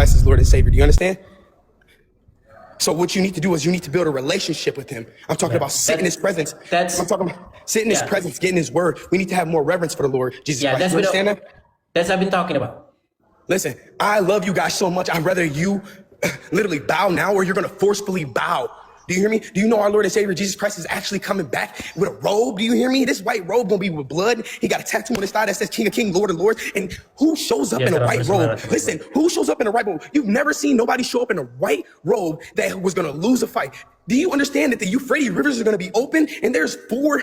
Christ as Lord and Savior. Do you understand? So what you need to do is you need to build a relationship with him. I'm talking about sitting in his presence. I'm talking about sitting in his presence, getting his word. We need to have more reverence for the Lord Jesus Christ. That's you understand that? That's what I've been talking about. Listen, I love you guys so much. I'd rather you literally bow now or you're going to forcefully bow. Do you hear me? Do you know our Lord and Savior Jesus Christ is actually coming back with a robe? Do you hear me? This white robe gonna be with blood. He got a tattoo on his thigh that says King of Kings, Lord of Lords. And who shows up in a white robe? Listen, who shows up in a white robe? You've never seen nobody show up in a white robe that was gonna lose a fight. Do you understand that the Euphrates rivers are going to be open? And there's four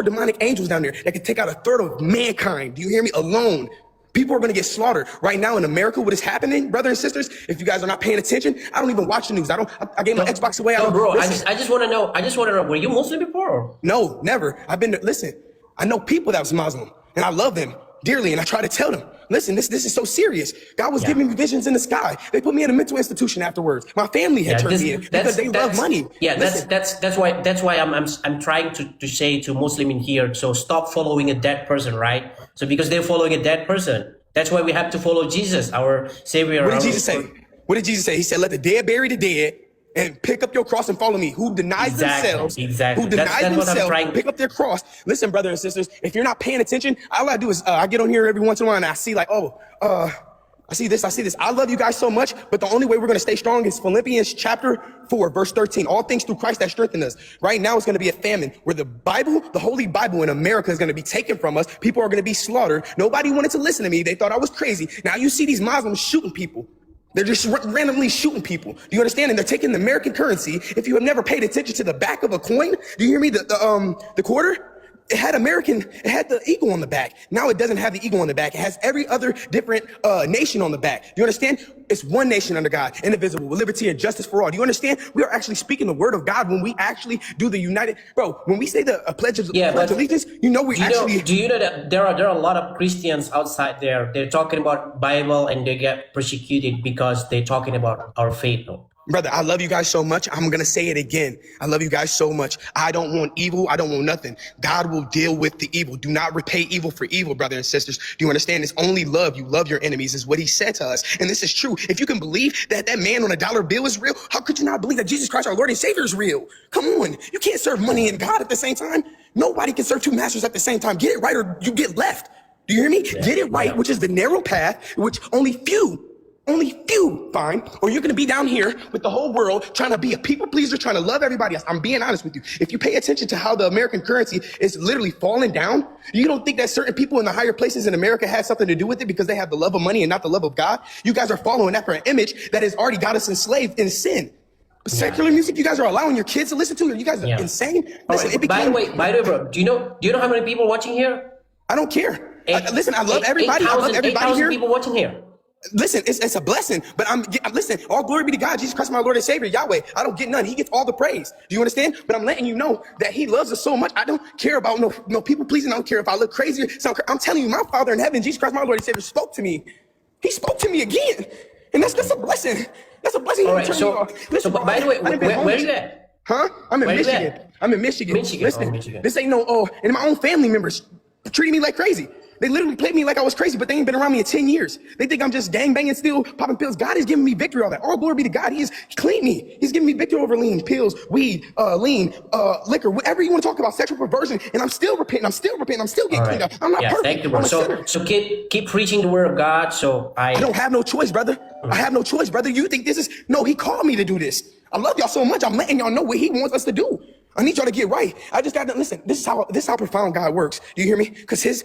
demonic angels down there that can take out a third of mankind. Do you hear me? Alone. People are going to get slaughtered right now in America. What is happening, brothers and sisters? If you guys are not paying attention, I don't even watch the news. I gave my Xbox away. Bro, I just want to know. Were you Muslim before? No, never. Listen, I know people that was Muslim and I love them dearly. And I try to tell them, listen, this is so serious. God was giving me visions in the sky. They put me in a mental institution afterwards. My family had turned me in because they love money. Yeah, that's why I'm trying to say to Muslim in here. So stop following a dead person, right? So because they're following a dead person, that's why we have to follow Jesus, our Savior. What did Jesus say? What did Jesus say? He said, "Let the dead bury the dead." And pick up your cross and follow me. Who denies themselves? Exactly. Who denies themselves? Pick up their cross. Listen, brothers and sisters. If you're not paying attention, all I do is I get on here every once in a while and I see like, I see this. I love you guys so much, but the only way we're going to stay strong is Philippians chapter 4, verse 13. All things through Christ that strengthen us. Right now, it's going to be a famine where the Bible, the Holy Bible in America is going to be taken from us. People are going to be slaughtered. Nobody wanted to listen to me. They thought I was crazy. Now you see these Muslims shooting people. They're just randomly shooting people. Do you understand? And they're taking the American currency. If you have never paid attention to the back of a coin, do you hear me? The quarter, it had the eagle on the back. Now it doesn't have the eagle on the back. It has every other different nation on the back. Do you understand? It's one nation under God, indivisible, with liberty and justice for all. Do you understand? We are actually speaking the word of God when we actually do the united. Bro, when we say the pledge of allegiance, you know we actually. Do you know that there are a lot of Christians outside there? They're talking about Bible and they get persecuted because they're talking about our faith. Brother, I love you guys so much. I'm going to say it again. I love you guys so much. I don't want evil. I don't want nothing. God will deal with the evil. Do not repay evil for evil, brothers and sisters. Do you understand? It's only love. You love your enemies is what he said to us. And this is true. If you can believe that man on a dollar bill is real, how could you not believe that Jesus Christ, our Lord and Savior, is real? Come on. You can't serve money and God at the same time. Nobody can serve two masters at the same time. Get it right or you get left. Do you hear me? Get it right, which is the narrow path, which only few find, or you're going to be down here with the whole world trying to be a people pleaser, trying to love everybody else. I'm being honest with you. If you pay attention to how the American currency is literally falling down, you don't think that certain people in the higher places in America had something to do with it because they have the love of money and not the love of God? You guys are following after an image that has already got us enslaved in sin. Secular music, you guys are allowing your kids to listen to. You guys are insane. Listen, by the way, bro, do you know how many people watching here? I don't care. Listen, I love everybody. I love everybody here. People watching here. Listen, it's a blessing, but listen, all glory be to God, Jesus Christ, my Lord and Savior, Yahweh. I don't get none. He gets all the praise. Do you understand? But I'm letting you know that he loves us so much. I don't care about no people pleasing. I don't care if I look crazy. I'm telling you, my Father in heaven, Jesus Christ, my Lord and Savior, spoke to me. He spoke to me again. And that's a blessing. That's a blessing. All right, so by the way, where are you at? Huh? I'm in Michigan. I'm in Michigan. Listen, this ain't and my own family members treating me like crazy. They literally played me like I was crazy, but they ain't been around me in 10 years. They think I'm just gangbanging, still popping pills. God is giving me victory all that. All glory be to God. He has cleaned me. He's giving me victory over lean, pills, weed, liquor, whatever you want to talk about, sexual perversion. And I'm still repenting. I'm still getting cleaned up. I'm not perfect. Thank you, bro. So keep preaching the word of God. So I don't have no choice, brother. I have no choice, brother. You think he called me to do this. I love y'all so much. I'm letting y'all know what he wants us to do. I need y'all to get right. I just got to listen. This is how profound God works. Do you hear me? Because his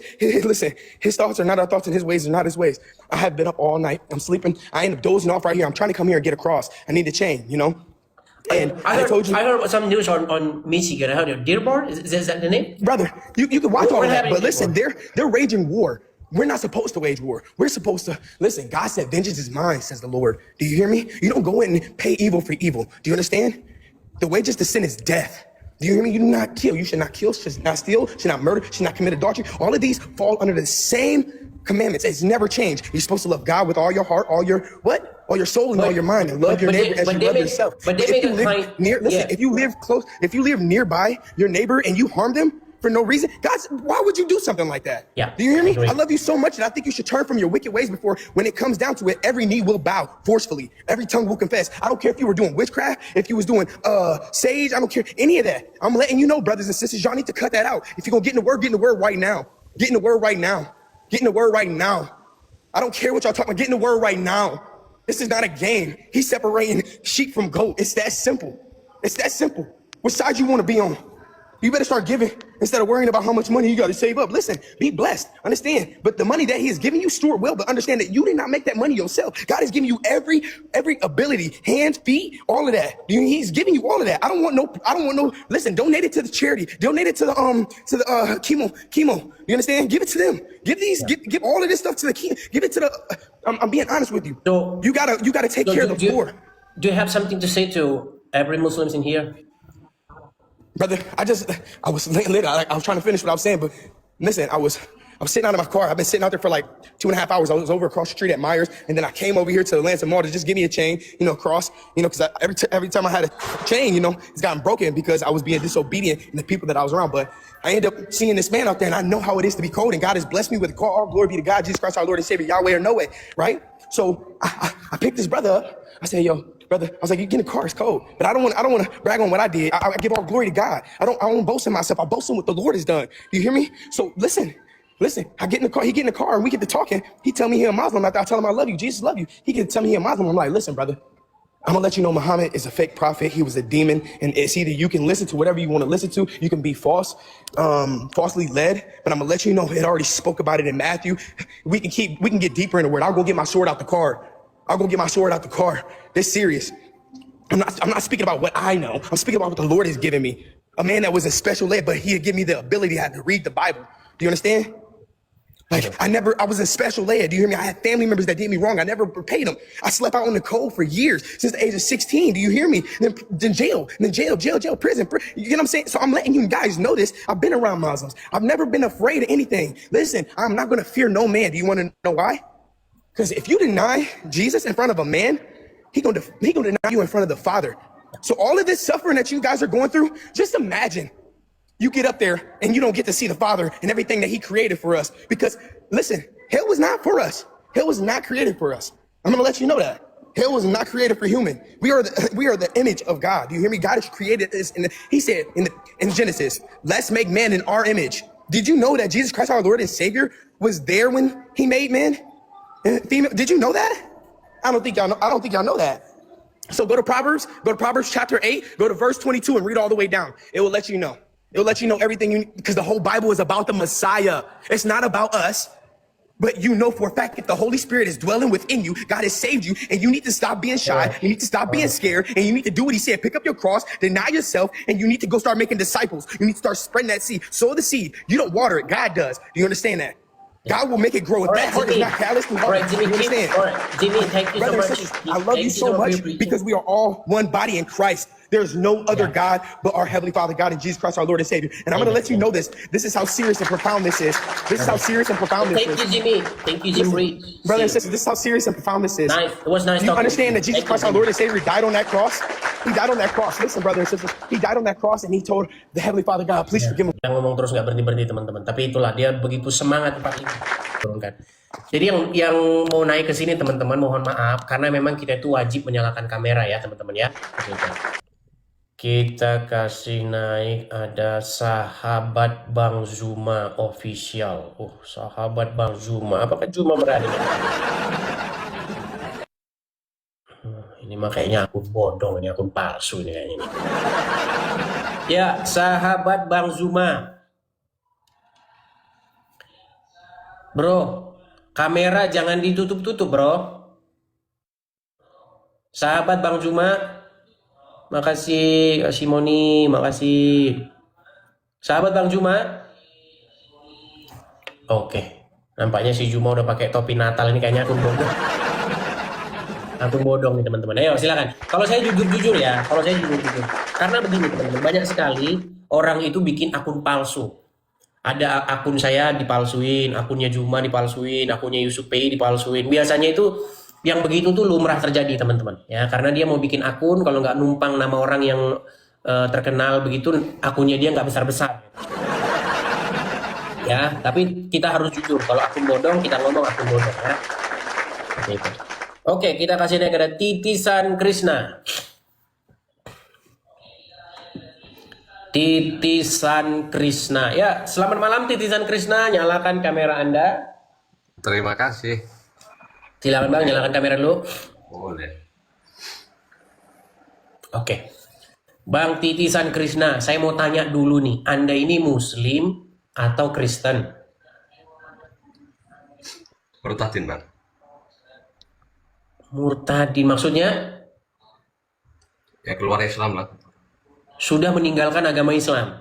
thoughts are not our thoughts and his ways are not his ways. I have been up all night. I'm sleeping. I end up dozing off right here. I'm trying to come here and get across. I need to change, And I told you. I heard some news on Michigan. I heard Dearborn. Is that the name? Brother, you can watch all that. But listen, they're raging war. We're not supposed to wage war. We're supposed to listen. God said, "Vengeance is mine," says the Lord. Do you hear me? You don't go in and pay evil for evil. Do you understand? The wages to sin is death. Do you hear me? You do not kill. You should not kill, should not steal, should not murder, should not commit adultery. All of these fall under the same commandments. It's never changed. You're supposed to love God with all your heart, all your soul and all your mind, and love your neighbor as you love yourself. But if you live nearby your neighbor and you harm them, for no reason. God, why would you do something like that? Yeah, Do you hear me? I agree. I love you so much, and I think you should turn from your wicked ways before, when it comes down to it, every knee will bow forcefully. Every tongue will confess. I don't care if you were doing witchcraft, if you was doing sage, I don't care any of that. I'm letting you know, brothers and sisters, y'all need to cut that out. If you're gonna get in the word right now. Get in the word right now. Get in the word right now. I don't care what y'all talking about. Get in the word right now. This is not a game. He's separating sheep from goat. It's that simple. It's that simple. Which side you want to be on? You better start giving instead of worrying about how much money you got to save up. Listen, be blessed. Understand. But the money that he is giving you, steward well, but understand that you did not make that money yourself. God is giving you every ability, hands, feet, all of that. He's giving you all of that. I don't want no, listen, donate it to the charity. Donate it to the chemo. You understand? Give it to them. Give all of this stuff to the chemo. Give it to the, I'm being honest with you. So- you gotta take care of the poor. Do you have something to say to every Muslims in here? Brother, I was trying to finish what I was saying, but listen, I was sitting out of my car. I've been sitting out there for like 2.5 hours. I was over across the street at Myers, and then I came over here to the Lanson Mall to just give me a chain, cross, because every time I had a chain, it's gotten broken because I was being disobedient in the people that I was around. But I ended up seeing this man out there, and I know how it is to be cold, and God has blessed me with a car. All glory be to God, Jesus Christ, our Lord and Savior, Yahweh or no way, right? So I picked this brother up. I said, yo, brother, I was like, you get in the car, it's cold. But I don't want to brag on what I did. I give all glory to God. I don't boast in myself. I boast in what the Lord has done. Do you hear me? So listen, I get in the car, he get in the car, and we get to talking. He tell me he a Muslim. After I tell him I love you, Jesus love you. He can tell me he a Muslim. I'm like, listen, brother, I'm gonna let you know Muhammad is a fake prophet. He was a demon, and it's either you can listen to whatever you want to listen to. You can be falsely led, but I'm gonna let you know it already spoke about it in Matthew. We can get deeper in the word. I'll go get my sword out the car. This serious. I'm not speaking about what I know. I'm speaking about what the Lord has given me. A man that was a special led, but he had given me the ability to have to read the Bible. Do you understand? Like I was a special ed. Do you hear me? I had family members that did me wrong. I never repaid them. I slept out on the cold for years, since the age of 16. Do you hear me? Then jail, prison. You know what I'm saying? So I'm letting you guys know this. I've been around Muslims. I've never been afraid of anything. Listen, I'm not going to fear no man. Do you want to know why? Because if you deny Jesus in front of a man, he gonna deny you in front of the Father. So all of this suffering that you guys are going through, just imagine you get up there and you don't get to see the Father and everything that he created for us. Because listen, hell was not for us. Hell was not created for us. I'm gonna let you know that. Hell was not created for human. We are the image of God. Do you hear me? God has created this, and he said in Genesis, let's make man in our image. Did you know that Jesus Christ, our Lord and Savior, was there when he made man? Female, did you know that? I don't think y'all know that. So go to Proverbs chapter 8, go to verse 22 and read all the way down. It will let you know. It'll let you know everything because the whole Bible is about the Messiah. It's not about us. But you know for a fact if the Holy Spirit is dwelling within you, God has saved you, and you need to stop being shy, you need to stop being scared, and you need to do what he said. Pick up your cross, deny yourself, and you need to go start making disciples. You need to start spreading that seed. Sow the seed. You don't water it, God does. Do you understand that? God will make it grow. If that heart is not calloused and hard, you understand? All right, Jimmy, thank you so Brothers and much. sisters, I love you so much because we are all one body in Christ. There's no other God but our Heavenly Father, God and Jesus Christ, our Lord and Savior. And I'm going to let you know this. This is how serious and profound this is. This is how serious and profound this Thank is. you, Jimmy. Thank you, Jim Reed. Brothers and sisters, this is how serious and profound this is. Nice. It was nice Do you talking understand to that Jesus Thank Christ, you, our Lord and Savior, died on that cross? He died on that cross. Listen, brothers and sisters, he died on that cross and he told the Heavenly Father, God, please forgive me. Yang ngomong terus nggak berhenti teman-teman. Tapi itulah dia begitu semangat tempat ini. Turunkan. Jadi yang mau naik ke sini teman-teman mohon maaf karena memang kita itu wajib menyalakan kamera ya teman-teman ya. Kita kasih naik ada sahabat Bang Zuma official. Sahabat Bang Zuma. Apakah Zuma berada? Ini mah kayaknya akun bodong, ini akun palsu ini kayaknya. Ya, sahabat Bang Zuma. Bro, kamera jangan ditutup-tutup, bro. Sahabat Bang Zuma. Makasih, Kak Simoni, makasih. Sahabat Bang Zuma. Oke, nampaknya si Zuma udah pakai topi Natal ini kayaknya akun bodong. Akun bodong nih teman-teman. Ayo silakan. Kalau saya jujur ya, karena begini teman-teman, banyak sekali orang itu bikin akun palsu. Ada akun saya dipalsuin, akunnya Zuma dipalsuin, akunnya Yusuf Pei dipalsuin. Biasanya itu yang begitu tuh lumrah terjadi teman-teman. Ya, karena dia mau bikin akun, kalau nggak numpang nama orang yang terkenal begitu, akunnya dia nggak besar-besar. ya, tapi kita harus jujur. Kalau akun bodong, kita ngomong akun bodong ya. Seperti itu. Oke, kita kasih naik ada Titisan Krishna. Titisan Krishna. Ya, selamat malam Titisan Krishna. Nyalakan kamera Anda. Terima kasih. Silakan Bang, nyalakan kamera dulu. Boleh. Oke. Bang Titisan Krishna, saya mau tanya dulu nih. Anda ini Muslim atau Kristen? Murtadin, Bang. Murtadin maksudnya Ya keluar Islam lah. sudah meninggalkan agama Islam.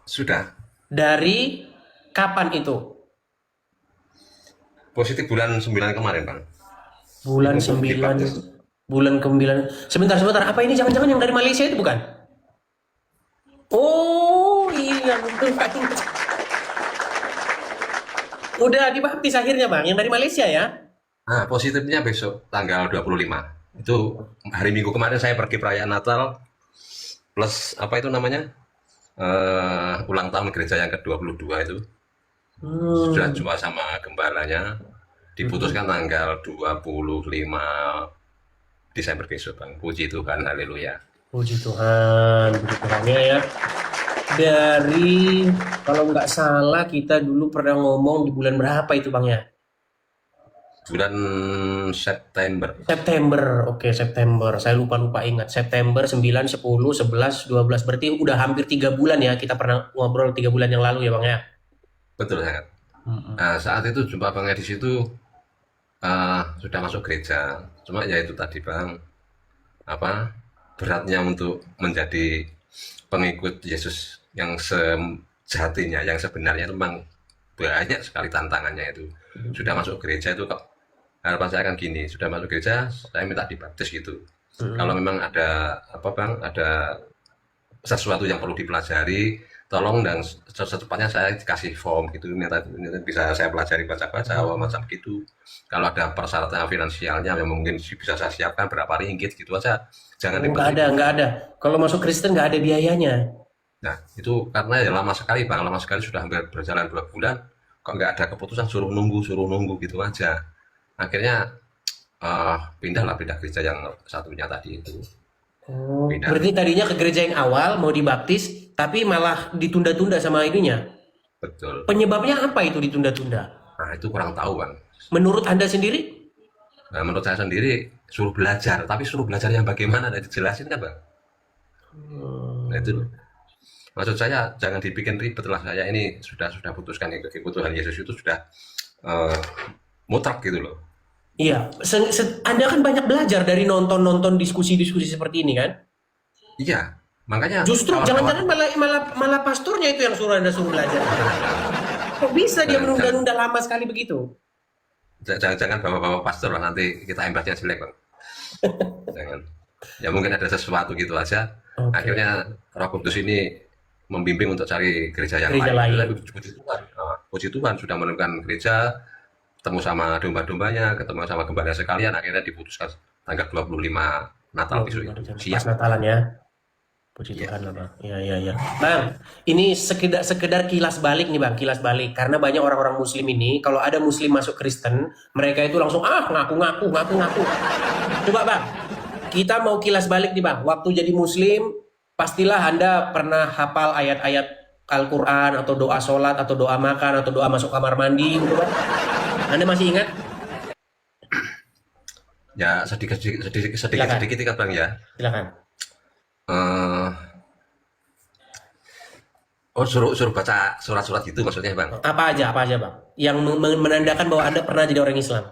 Sudah. Dari kapan itu? Positif bulan 9 kemarin, Bang. Bulan Untuk 9. dibaptis. Bulan ke-9. Sebentar. Apa ini jangan-jangan yang dari Malaysia itu bukan? Oh, iya betul. Udah dibaptis akhirnya, Bang. Yang dari Malaysia ya? Nah, positifnya besok tanggal 25. Itu hari Minggu kemarin saya pergi perayaan Natal plus apa itu namanya? Ulang tahun gereja yang ke-22 itu. Sudah jumpa sama gembalanya. Diputuskan tanggal 25 Desember besok, Bang. Puji Tuhan, haleluya. Puji Tuhan, puji Tuhannya ya. Dari, kalau nggak salah kita dulu pernah ngomong di bulan berapa itu Bang ya? Bulan September. September, oke September. Saya lupa ingat. September 9, 10, 11, 12. Berarti udah hampir 3 bulan ya. Kita pernah ngobrol 3 bulan yang lalu ya Bang ya? Betul sangat. Nah, saat itu jumpa Bang di situ sudah masuk gereja. Cuma ya itu tadi Bang, apa beratnya untuk menjadi pengikut Yesus yang sejatinya, yang sebenarnya itu memang banyak sekali tantangannya itu. Sudah masuk gereja itu kok harapan saya kan gini, sudah masuk gereja saya minta dibaptis gitu. Kalau memang ada apa Bang, ada sesuatu yang perlu dipelajari, tolong dan secepatnya saya dikasih form gitu, bisa saya pelajari baca-baca macam gitu. Kalau ada persyaratan finansialnya yang mungkin bisa saya siapkan berapa ringgit gitu aja, jangan Nggak ada. Kalau masuk Kristen nggak ada biayanya. Nah itu karena ya lama sekali Bang, lama sekali sudah hampir berjalan 2 bulan, kok nggak ada keputusan, suruh nunggu gitu aja. Akhirnya pindah gereja yang satunya tadi itu. Oh, Pindah. berarti tadinya ke gereja yang awal mau dibaptis, tapi malah ditunda-tunda sama ininya. Betul. Penyebabnya apa itu ditunda-tunda? Nah itu kurang tahu Bang. Menurut Anda sendiri? Nah, menurut saya sendiri suruh belajar, tapi suruh belajar yang bagaimana, dan dijelasin kan Bang. Nah itu maksud saya jangan dibikin ribet lah. Saya ini sudah putuskan kebutuhan Yesus itu sudah mutlak gitu loh. Iya, Anda kan banyak belajar dari nonton diskusi-diskusi seperti ini kan? Iya, makanya Justru kawan-kawan- jangan-jangan malah pastornya itu yang Anda suruh belajar. Kok bisa dia menunda-nunda lama sekali begitu? jangan bawa pastor lah, nanti kita imbasnya jelek Bang. Jangan. Ya mungkin ada sesuatu gitu aja. Oke. Akhirnya Roh Kudus ini membimbing untuk cari gereja yang Gereja lain. lain. Tapi puji Tuhan sudah menemukan gereja, ketemu sama domba-dombanya, ketemu sama gembala sekalian, akhirnya diputuskan tanggal 25 Natal besok itu. Pas Siap. Natalan ya. Puji Tuhan lah Bang. Iya. Bang, ini sekedar kilas balik nih Bang, kilas balik. Karena banyak orang-orang Muslim ini, kalau ada Muslim masuk Kristen, mereka itu langsung ngaku. Coba Bang, kita mau kilas balik nih Bang. Waktu jadi Muslim, pastilah Anda pernah hafal ayat-ayat Al-Quran atau doa sholat atau doa makan atau doa masuk kamar mandi gitu Bang. Anda masih ingat? Ya sedikit kan Bang ya. Silakan. Suruh baca surat-surat gitu maksudnya Bang. Apa aja Bang? Yang menandakan bahwa Anda pernah jadi orang Islam.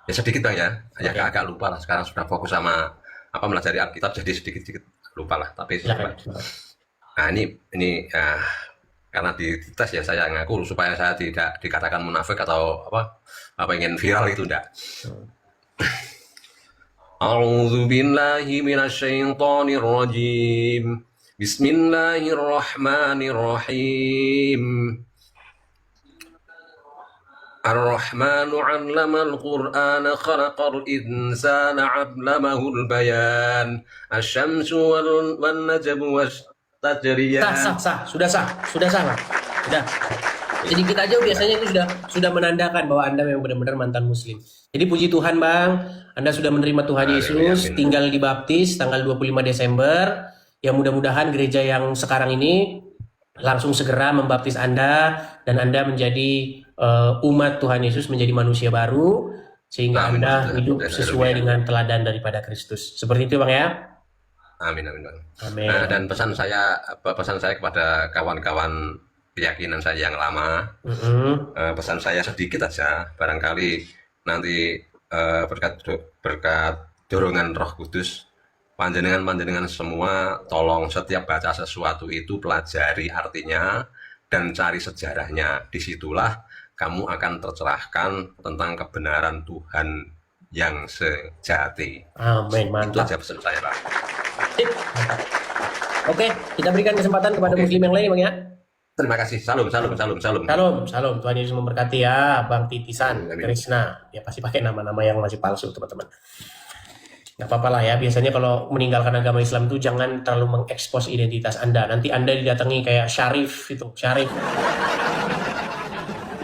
Ya sedikit Bang ya. Ya Oke. agak lupa lah. Sekarang sudah fokus sama melajari Alkitab, jadi sedikit lupa lah. Tapi Silakan. nah ini karena dites ya saya ngaku supaya saya tidak dikatakan munafik atau apa ingin viral itu enggak. A'udzu billahi minasyaitonir rajim. Bismillahirrahmanirrahim. Ar-Rahmanu 'allamal Qur'ana khalaqal insana 'allamahul bayan. Asy-syamsu wan najmu was-tajriyah. Sah. Sudah sah Bang. Udah. Sedikit aja biasanya itu sudah menandakan bahwa Anda memang benar-benar mantan muslim. Jadi puji Tuhan Bang, Anda sudah menerima Tuhan Yesus, tinggal dibaptis tanggal 25 Desember. Ya mudah-mudahan gereja yang sekarang ini langsung segera membaptis Anda dan Anda menjadi umat Tuhan Yesus, menjadi manusia baru sehingga Anda hidup sesuai dengan teladan daripada Kristus. Seperti itu Bang ya. Amin, amin, Bang. Amin. Dan pesan saya kepada kawan-kawan keyakinan saya yang lama, pesan saya sedikit aja, barangkali nanti berkat dorongan Roh Kudus, panjenengan semua tolong setiap baca sesuatu itu pelajari artinya dan cari sejarahnya. Disitulah kamu akan tercerahkan tentang kebenaran Tuhan yang sejati. Amin, mantap. Itu aja pesan saya, Pak. Oke, kita berikan kesempatan kepada muslim yang lain Bang ya. Terima kasih. Salam. Salam. Tuhan Yesus memberkati ya, Bang Titisan, Krishna. Ya pasti pakai nama-nama yang masih palsu, teman-teman. Nggak apa-apa lah ya. Biasanya kalau meninggalkan agama Islam itu jangan terlalu mengekspos identitas Anda. Nanti Anda didatangi kayak Syarif itu. Syarif.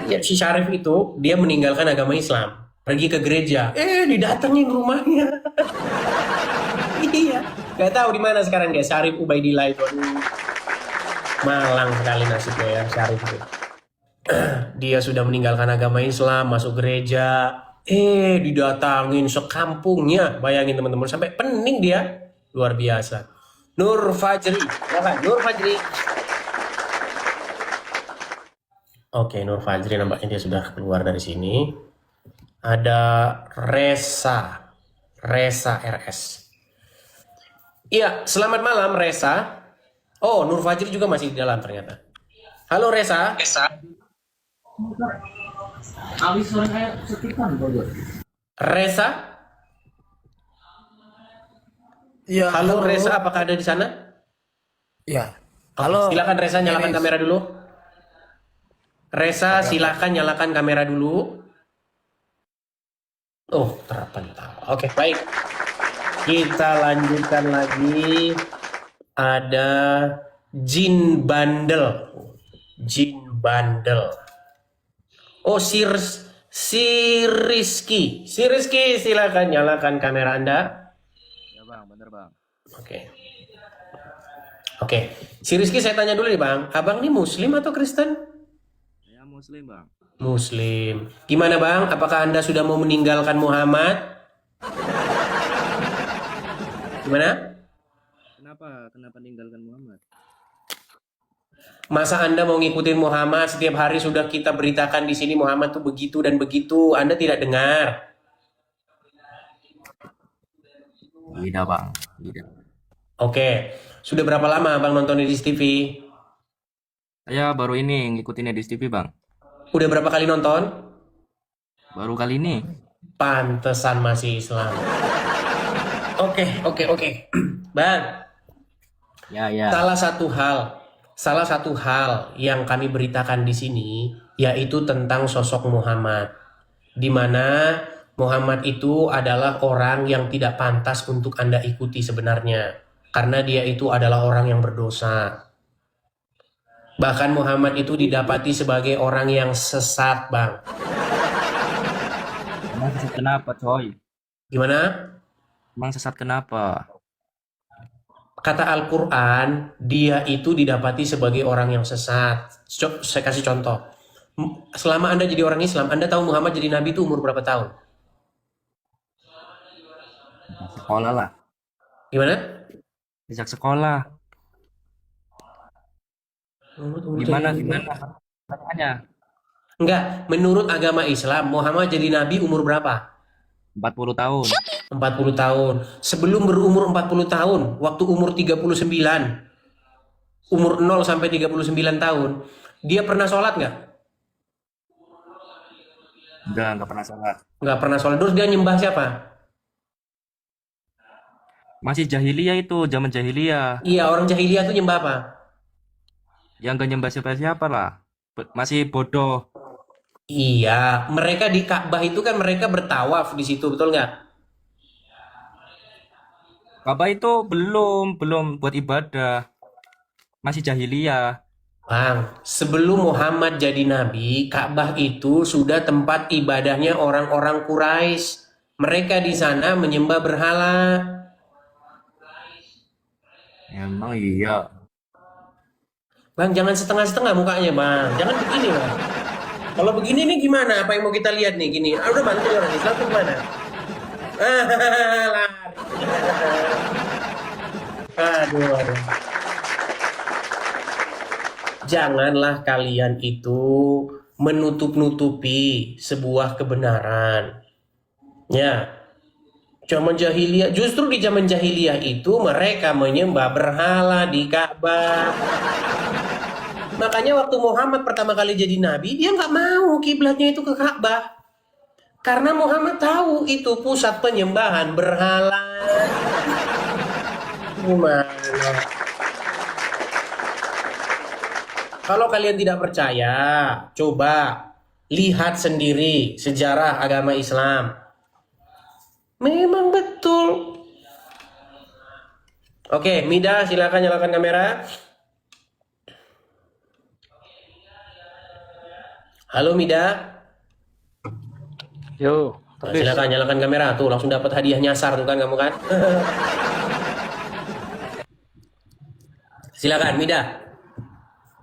Ya, si Syarif itu dia meninggalkan agama Islam, pergi ke gereja. Didatengin rumahnya. Iya. Gak tahu di mana sekarang dia Syarif Ubaidillah itu. Malang sekali nasibnya ya Syarif itu. Dia sudah meninggalkan agama Islam, masuk gereja, didatangin sekampungnya. Bayangin teman-teman, sampai pening dia. Luar biasa. Nur Fajri, ya kan? Nur Fajri. Oke, Nur Fajri nampaknya dia sudah keluar dari sini. Ada Resa RS. Iya, selamat malam Resa. Oh, Nur Fajri juga masih di dalam ternyata. Halo Resa. Resa? Ya, Halo Resa, apakah ada di sana? Ya. Halo. Silakan Resa nyalakan kamera dulu. Resa, silakan nyalakan kamera dulu. Oh, terpantau. Oke, baik. Kita lanjutkan lagi. Ada Jin Bandel. Oh, si Rizky. Si Rizky, silakan nyalakan kamera Anda. Ya Bang, bener Bang. Oke. Si Rizky saya tanya dulu nih Bang. Abang ini Muslim atau Kristen? Ya Muslim Bang. Muslim. Gimana Bang? Apakah Anda sudah mau meninggalkan Muhammad? Gimana? Kenapa meninggalkan Muhammad? Masa Anda mau ngikutin Muhammad? Setiap hari sudah kita beritakan di sini Muhammad tuh begitu dan begitu. Anda tidak dengar? Tidak Bang. Tidak. Oke. Sudah berapa lama Bang nonton Edis TV? Saya baru ini ngikutin Edis TV Bang. Udah berapa kali nonton? Baru kali ini. Pantesan masih Islam. Oke. Bang. Ya. Salah satu hal yang kami beritakan di sini yaitu tentang sosok Muhammad, di mana Muhammad itu adalah orang yang tidak pantas untuk Anda ikuti sebenarnya, karena dia itu adalah orang yang berdosa. Bahkan Muhammad itu didapati sebagai orang yang sesat, Bang. Emang sesat kenapa coy? Gimana? Emang sesat kenapa? Kata Al-Quran, dia itu didapati sebagai orang yang sesat. Saya kasih contoh. Selama Anda jadi orang Islam, Anda tahu Muhammad jadi Nabi itu umur berapa tahun? Sekolah lah. Gimana? Sejak sekolah. Gimana? Tanya. Enggak, menurut agama Islam, Muhammad jadi Nabi umur berapa? 40 tahun. 40 tahun. Sebelum berumur 40 tahun, waktu umur 39, umur 0 sampai 39 tahun, dia pernah sholat nggak? Enggak pernah sholat. Nggak pernah sholat. Terus dia nyembah siapa? Masih jahiliyah itu, zaman jahiliyah. Iya, orang jahiliyah tuh nyembah apa? Yang gak nyembah siapa-siapa lah. Masih bodoh. Iya, mereka di Ka'bah itu kan mereka bertawaf di situ, betul nggak? Ka'bah itu belum buat ibadah. Masih jahiliyah. Bang, sebelum Muhammad jadi nabi, Ka'bah itu sudah tempat ibadahnya orang-orang Quraisy. Mereka di sana menyembah berhala. Emang iya. Bang, jangan setengah-setengah mukanya, Bang. Jangan begini, Bang. Kalau begini nih gimana? Apa yang mau kita lihat nih gini? Ah, udah bantu orang Islam tuh gimana? Lari. Aduh. Janganlah kalian itu menutup-nutupi sebuah kebenaran. Ya, zaman jahiliyah, justru di zaman jahiliyah itu mereka menyembah berhala di Ka'bah. Makanya waktu Muhammad pertama kali jadi nabi, dia nggak mau kiblatnya itu ke Ka'bah. Karena Muhammad tahu itu pusat penyembahan berhala. Gimana? Kalau kalian tidak percaya, coba lihat sendiri sejarah agama Islam. Memang betul. Oke, Mida, silakan nyalakan kamera. Halo Mida. Yo, Nah, silakan nyalakan kamera. Tuh, langsung dapat hadiah nyasar tuh kan kamu kan. Silakan Mida.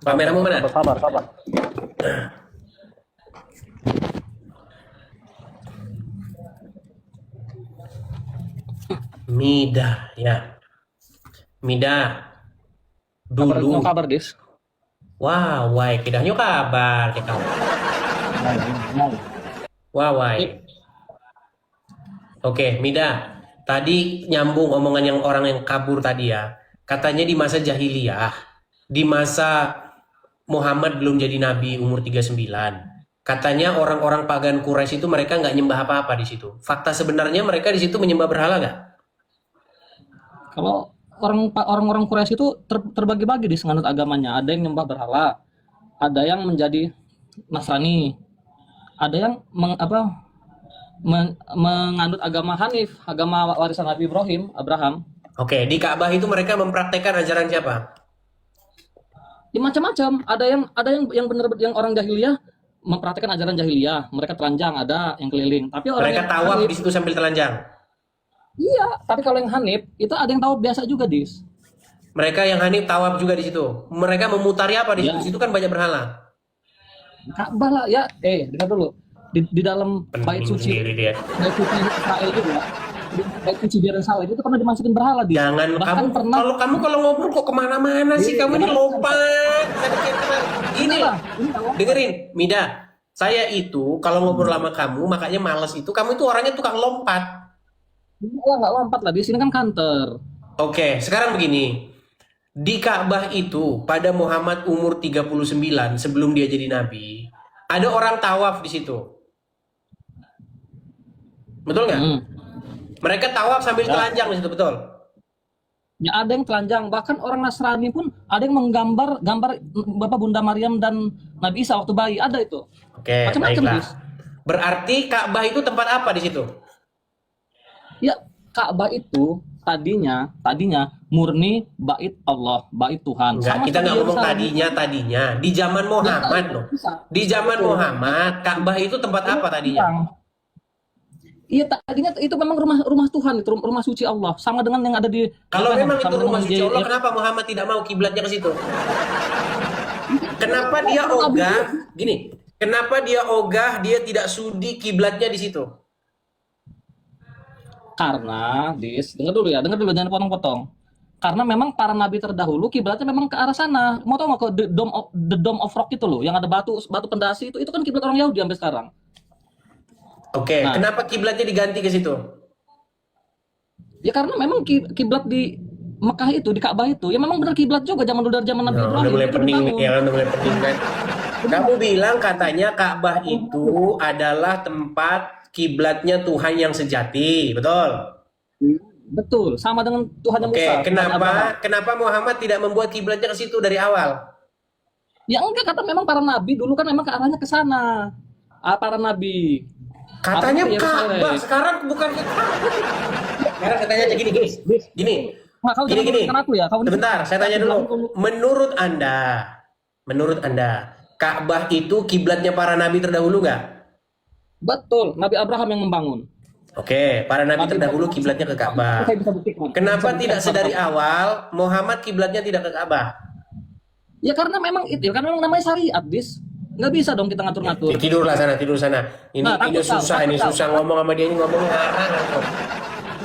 Kameramu mana? sabar. Mida, ya. Mida. Dulu. Kabar, Dis. Wah, wai, kidahnya kabar kita. Wah, wai. Oke, Mida. Tadi nyambung omongan yang orang yang kabur tadi ya. Katanya di masa jahiliyah, di masa Muhammad belum jadi nabi umur 39. Katanya orang-orang pagan Quraisy itu mereka nggak nyembah apa-apa di situ. Fakta sebenarnya mereka di situ menyembah berhala nggak? Kalau orang-orang Quraisy itu terbagi-bagi di menganut agamanya. Ada yang nyembah berhala, ada yang menjadi Nasrani, ada yang menganut agama Hanif, agama warisan Nabi Abraham. Oke, di Ka'bah itu mereka mempraktekkan ajaran siapa? Di macam-macam. Ada yang benar yang orang jahiliyah mempraktekkan ajaran jahiliyah. Mereka telanjang, ada yang keliling. Tapi orang Mereka yang tawaf Hanif, di situ sambil telanjang. iya, tapi kalau yang Hanif itu ada yang tahu biasa juga, Dis. Mereka yang Hanif tawaf juga di situ. Mereka memutari apa di situ? Ya. Di situ kan banyak berhala. Ka'bah lah ya. Dengar dulu. Di dalam bait Pening suci sendiri dia. bait suci Israel juga. Bait suci Yerusalem itu pernah dimasukin berhala, Dis. Jangan Bahkan kamu pernah kalau ngomong kok kemana-mana sih kamu ini lompat. Gini lah, ini tahu. dengerin, Mida. Saya itu kalau ngobrol sama kamu makanya males itu. Kamu itu orangnya tukang lompat. Nggak lompat lah, di sini kan kantor. Oke, sekarang begini. Di Ka'bah itu pada Muhammad umur 39 sebelum dia jadi nabi, ada orang tawaf di situ. Betul nggak? Mereka tawaf sambil telanjang di situ, betul? Ya ada yang telanjang, bahkan orang Nasrani pun ada yang menggambar Bapak Bunda Maryam dan Nabi Isa waktu bayi, ada itu. Oke, Macam-macam, baiklah. Dis. Berarti Ka'bah itu tempat apa di situ? Ya, Ka'bah itu tadinya murni bait Allah, bait Tuhan. Enggak, kita nggak ngomong tadinya. Di zaman Muhammad loh. Di zaman Muhammad, Ka'bah itu tempat apa tadinya? Iya, tadinya itu memang rumah Tuhan, itu rumah suci Allah, sama dengan yang ada di. Kalau memang itu sama rumah dengan suci Allah, di- kenapa Muhammad tidak mau kiblatnya ke situ? Kenapa dia ogah? Gini, kenapa dia ogah? Dia tidak sudi kiblatnya di situ. Karena, dengar dulu, jangan potong-potong. Karena memang para nabi terdahulu kiblatnya memang ke arah sana. Mau tau nggak ke the Dome of Rock itu loh, yang ada batu pendasi itu kan kiblat orang Yahudi sampai sekarang. Oke, Nah. kenapa kiblatnya diganti ke situ? Ya karena memang kiblat di Mekah itu, di Ka'bah itu, ya memang benar kiblat juga zaman dulu dari zaman Nabi Nah, Ibrahim. udah mulai itu pening dibangun. ya, udah mulai pening kan. Kamu bilang katanya Ka'bah itu adalah tempat kiblatnya Tuhan yang sejati, betul? Betul, sama dengan Tuhan yang Oke, Musa. Tuhan Abraham. kenapa Muhammad tidak membuat kiblatnya ke situ dari awal? Ya enggak, kata memang para nabi dulu kan memang ke arahnya ke sana. Para nabi. Katanya Apa ke Yerusalem? Ka'bah, sekarang bukan ke Ka'bah. Sekarang saya tanya aja gini, guys. Gini. Nah, kau jangan Gini. menurutkan aku ya. Kau Sebentar, saya tanya dulu. Menurut Anda, menurut Anda, Ka'bah itu kiblatnya para nabi terdahulu nggak? Betul, Nabi Abraham yang membangun. Oke, para nabi terdahulu kiblatnya ke Ka'bah. Saya bisa buktikan. Kenapa Bisa tidak buktikan. sedari awal Muhammad kiblatnya tidak ke Ka'bah? Ya karena memang itu, karena memang namanya syariat, Dis. Nggak bisa dong kita ngatur-ngatur. Tidurlah sana, tidur sana. Ini Nah, ini takut tahu, susah, takut ini tahu. susah ngomong sama dia, ini ngomongnya ngarang.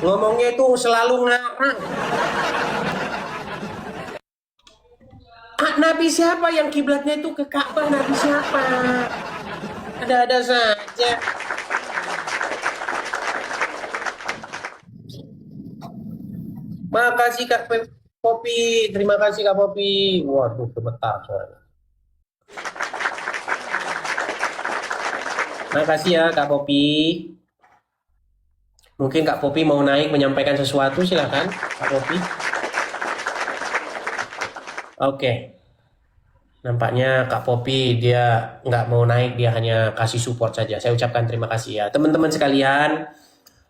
Ngomongnya itu selalu ngarang. Nabi siapa yang kiblatnya itu ke Ka'bah? Nabi siapa? Ada-ada saja. Makasih Kak Popi, terima kasih Kak Popi. Waduh, gemetar suaranya. Makasih ya Kak Popi. Mungkin Kak Popi mau naik menyampaikan sesuatu, silakan Kak Popi. Oke. Nampaknya Kak Popi dia nggak mau naik, dia hanya kasih support saja. Saya ucapkan terima kasih ya. Teman-teman sekalian,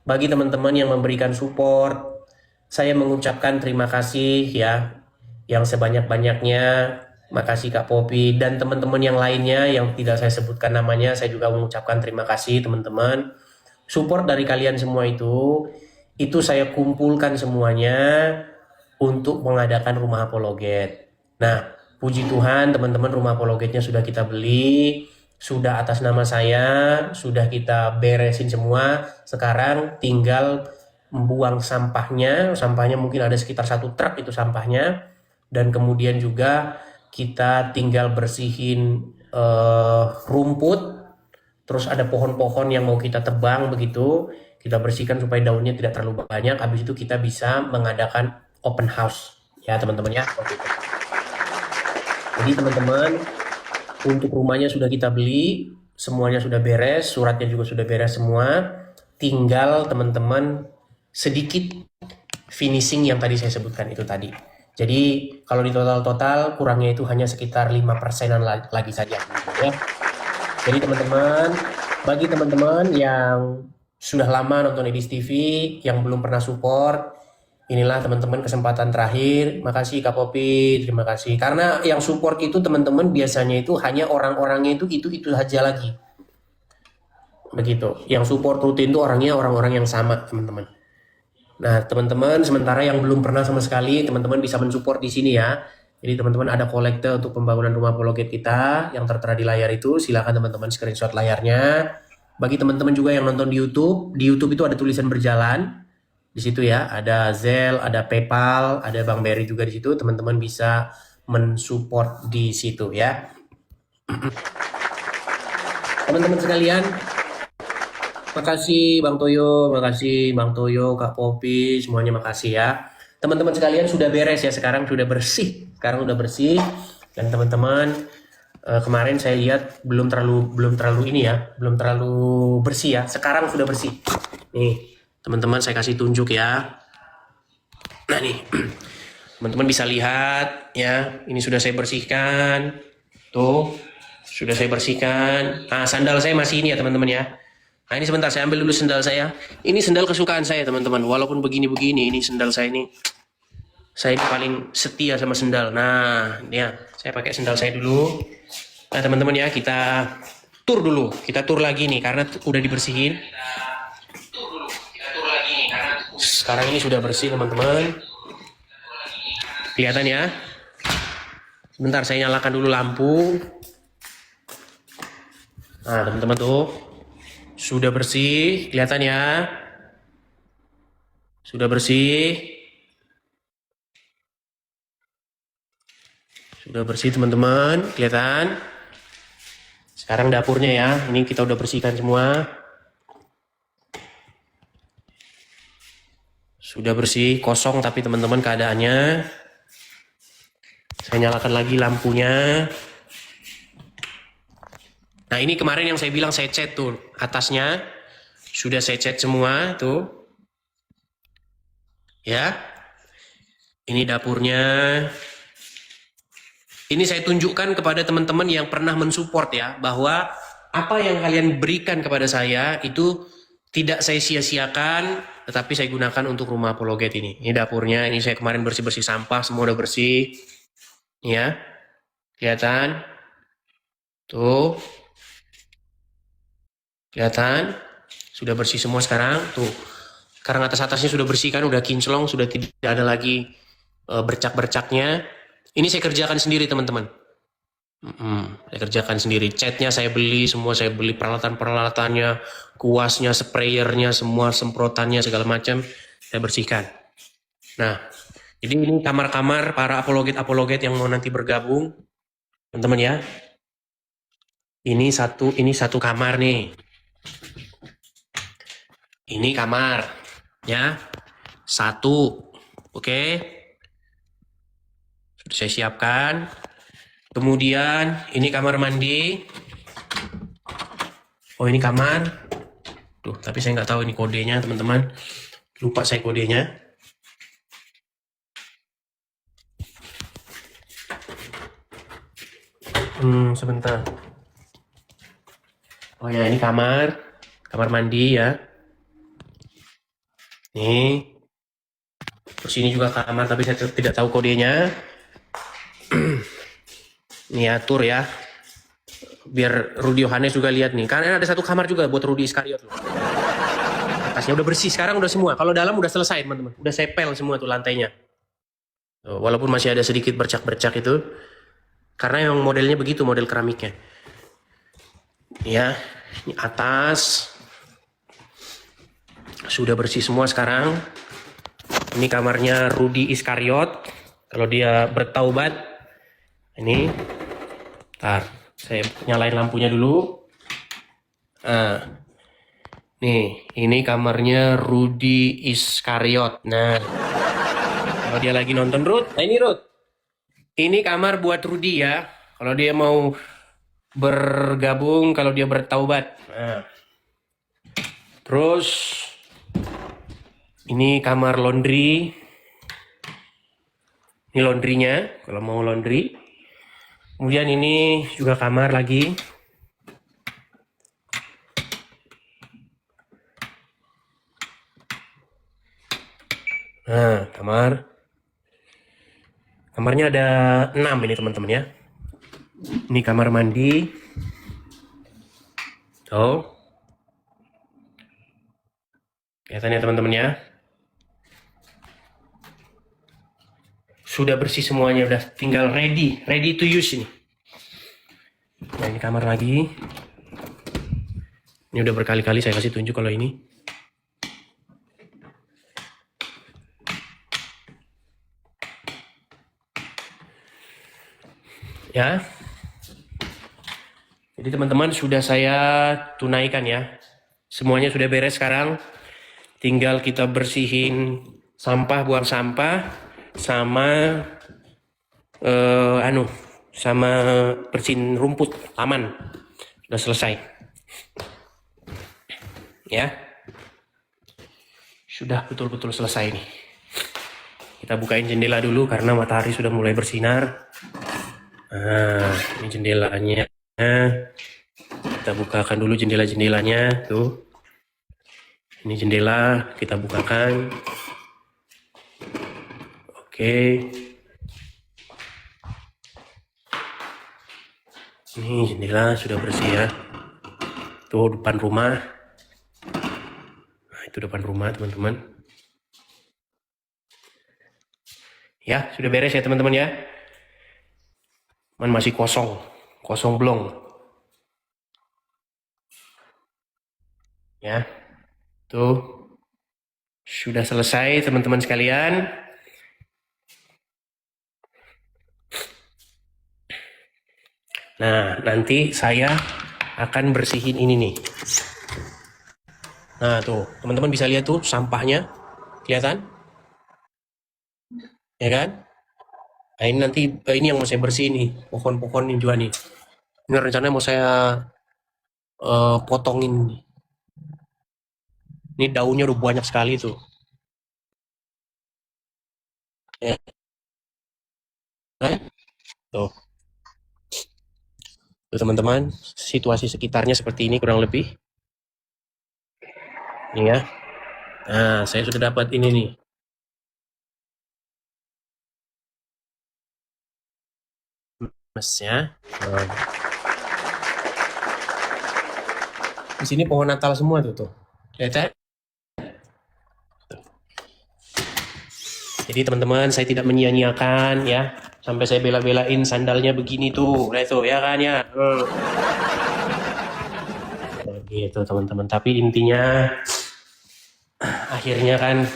bagi teman-teman yang memberikan support, saya mengucapkan terima kasih ya, yang sebanyak-banyaknya. Makasih Kak Popi dan teman-teman yang lainnya yang tidak saya sebutkan namanya, saya juga mengucapkan terima kasih teman-teman. Support dari kalian semua itu saya kumpulkan semuanya untuk mengadakan rumah apologet. Nah, puji Tuhan teman-teman, rumah apologetnya sudah kita beli, sudah atas nama saya, sudah kita beresin semua. Sekarang tinggal membuang sampahnya mungkin ada sekitar 1 truk itu sampahnya, dan kemudian juga kita tinggal bersihin rumput, terus ada pohon-pohon yang mau kita tebang begitu, kita bersihkan supaya daunnya tidak terlalu banyak. Habis itu kita bisa mengadakan open house ya teman-teman ya. Jadi teman-teman, untuk rumahnya sudah kita beli, semuanya sudah beres, suratnya juga sudah beres semua, tinggal teman-teman sedikit finishing yang tadi saya sebutkan itu tadi. Jadi kalau di total kurangnya itu hanya sekitar 5%-an lagi saja gitu ya. Jadi teman-teman, bagi teman-teman yang sudah lama nonton Edis TV, yang belum pernah support, inilah teman-teman kesempatan terakhir. Makasih Kak Popi, terima kasih. Karena yang support itu teman-teman biasanya itu hanya orang-orangnya itu saja lagi. Begitu. Yang support rutin itu orangnya orang-orang yang sama, teman-teman. Nah, teman-teman, sementara yang belum pernah sama sekali, teman-teman bisa mensupport di sini ya. Jadi teman-teman ada kolekte untuk pembangunan rumah apologet kita yang tertera di layar itu. Silakan teman-teman screenshot layarnya. Bagi teman-teman juga yang nonton di YouTube itu ada tulisan berjalan. Di situ ya, ada Zelle, ada PayPal, ada Bang Berry juga di situ. Teman-teman bisa mensupport di situ ya. Teman-teman sekalian, makasih Bang Toyo, Kak Popi, semuanya makasih ya. Teman-teman sekalian sudah beres ya, sekarang sudah bersih. Dan teman-teman kemarin saya lihat belum terlalu bersih ya. Sekarang sudah bersih. Nih, teman-teman saya kasih tunjuk ya. Nah nih, teman-teman bisa lihat ya, ini sudah saya bersihkan. Tuh, sudah saya bersihkan. Nah, sandal saya masih ini ya teman-teman ya. Nah ini sebentar, saya ambil dulu sendal saya. Ini sendal kesukaan saya teman-teman. Walaupun begini-begini, ini sendal saya ini. Saya ini paling setia sama sendal. Nah, ya, saya pakai sendal saya dulu. Nah teman-teman ya, kita tur dulu. Kita tur lagi nih, karena udah dibersihin. Sekarang ini sudah bersih teman-teman. Kelihatan ya. Sebentar, saya nyalakan dulu lampu. Nah teman-teman tuh. Sudah bersih, kelihatan ya. Sudah bersih. Sudah bersih teman-teman, kelihatan. Sekarang dapurnya ya, ini kita udah bersihkan semua. Sudah bersih, kosong tapi teman-teman keadaannya. Saya nyalakan lagi lampunya. Nah ini kemarin yang saya bilang saya cat tuh, atasnya sudah saya cat semua tuh. Ya, ini dapurnya. Ini saya tunjukkan kepada teman-teman yang pernah mensupport ya, bahwa apa yang kalian berikan kepada saya itu tidak saya sia-siakan, tetapi saya gunakan untuk rumah apologet ini. Ini dapurnya, ini saya kemarin bersih-bersih sampah, semua udah bersih. Ya, Kelihatan? Tuh. Kelihatan? Sudah bersih semua sekarang. Tuh. Sekarang atas-atasnya sudah bersih kan, udah kinclong, sudah tidak ada lagi bercak-bercaknya. Ini saya kerjakan sendiri, teman-teman. Saya kerjakan sendiri. Catnya saya beli, semua saya beli, peralatan-peralatannya, kuasnya, sprayernya, semua semprotannya, segala macam saya bersihkan. Nah, jadi ini kamar-kamar para apologet-apologet yang mau nanti bergabung, teman-teman ya. Ini satu kamar nih. Ini kamar, ya. Satu, oke. Sudah saya siapkan. Kemudian ini kamar mandi. Oh ini kamar. Tuh, tapi saya nggak tahu ini kodenya, teman-teman. Lupa saya kodenya. Sebentar. Oh ya, ini kamar mandi ya. Nih. Terus ini juga kamar, tapi saya tidak tahu kodenya. Ini atur ya. Biar Rudy Yohanes juga lihat nih. Karena ada satu kamar juga buat Rudy Iskariot loh. Atasnya udah bersih, sekarang udah semua. Kalau dalam udah selesai, teman-teman. Udah saya pel semua tuh lantainya. Tuh, walaupun masih ada sedikit bercak-bercak itu. Karena yang modelnya begitu, model keramiknya. Ya, ini atas. Sudah bersih semua sekarang. Ini kamarnya Rudy Iskariot. Kalau dia bertaubat. Ini. Ntar, saya nyalain lampunya dulu. Nah. Nih, ini kamarnya Rudy Iskariot. Nah. Kalau dia lagi nonton Ruth. Nah ini Ruth. Ini kamar buat Rudy ya. Kalau dia mau bergabung, kalau dia bertaubat. Nah. Terus ini kamar laundry. Ini laundrynya, kalau mau laundry. Kemudian ini juga kamar lagi. Nah, kamarnya ada 6 ini teman-teman ya. Ini kamar mandi. Tuh. Kelihatan ya teman-teman ya. Sudah bersih semuanya, udah tinggal ready to use ini. Nah, ini kamar lagi. Ini udah berkali-kali saya kasih tunjuk kalau ini. Ya. Jadi teman-teman sudah saya tunaikan ya. Semuanya sudah beres sekarang. Tinggal kita bersihin sampah, buang sampah. Sama sama bersihin rumput, taman. Sudah selesai. Ya. Sudah betul-betul selesai nih. Kita bukain jendela dulu karena matahari sudah mulai bersinar. Nah, ini jendelanya. Kita bukakan dulu jendela-jendelanya tuh. Ini jendela kita bukakan. Oke. Ini jendela sudah bersih ya. Tuh depan rumah. Nah, itu depan rumah teman-teman. Ya, sudah beres ya teman-teman ya. Masih kosong belum. Ya, tuh sudah selesai teman-teman sekalian. Nah, nanti saya akan bersihin ini nih. Nah, tuh teman-teman bisa lihat tuh sampahnya, kelihatan? Ya kan? Nah, ini nanti ini yang mau saya bersihin nih, pohon-pohon ini juga nih. Ini rencananya mau saya potongin. Ini daunnya udah banyak sekali tuh. Ya. Tuh. Tuh teman-teman, situasi sekitarnya seperti ini kurang lebih. Ini ya. Nah, saya sudah dapat ini nih. ya. Nah, di sini pohon Natal semua tuh. Lihat ya. Jadi teman-teman, saya tidak menyia-nyiakan ya. Sampai saya bela-belain sandalnya begini tuh. Nah itu ya kan ya. Nah, gitu teman-teman. Tapi intinya akhirnya kan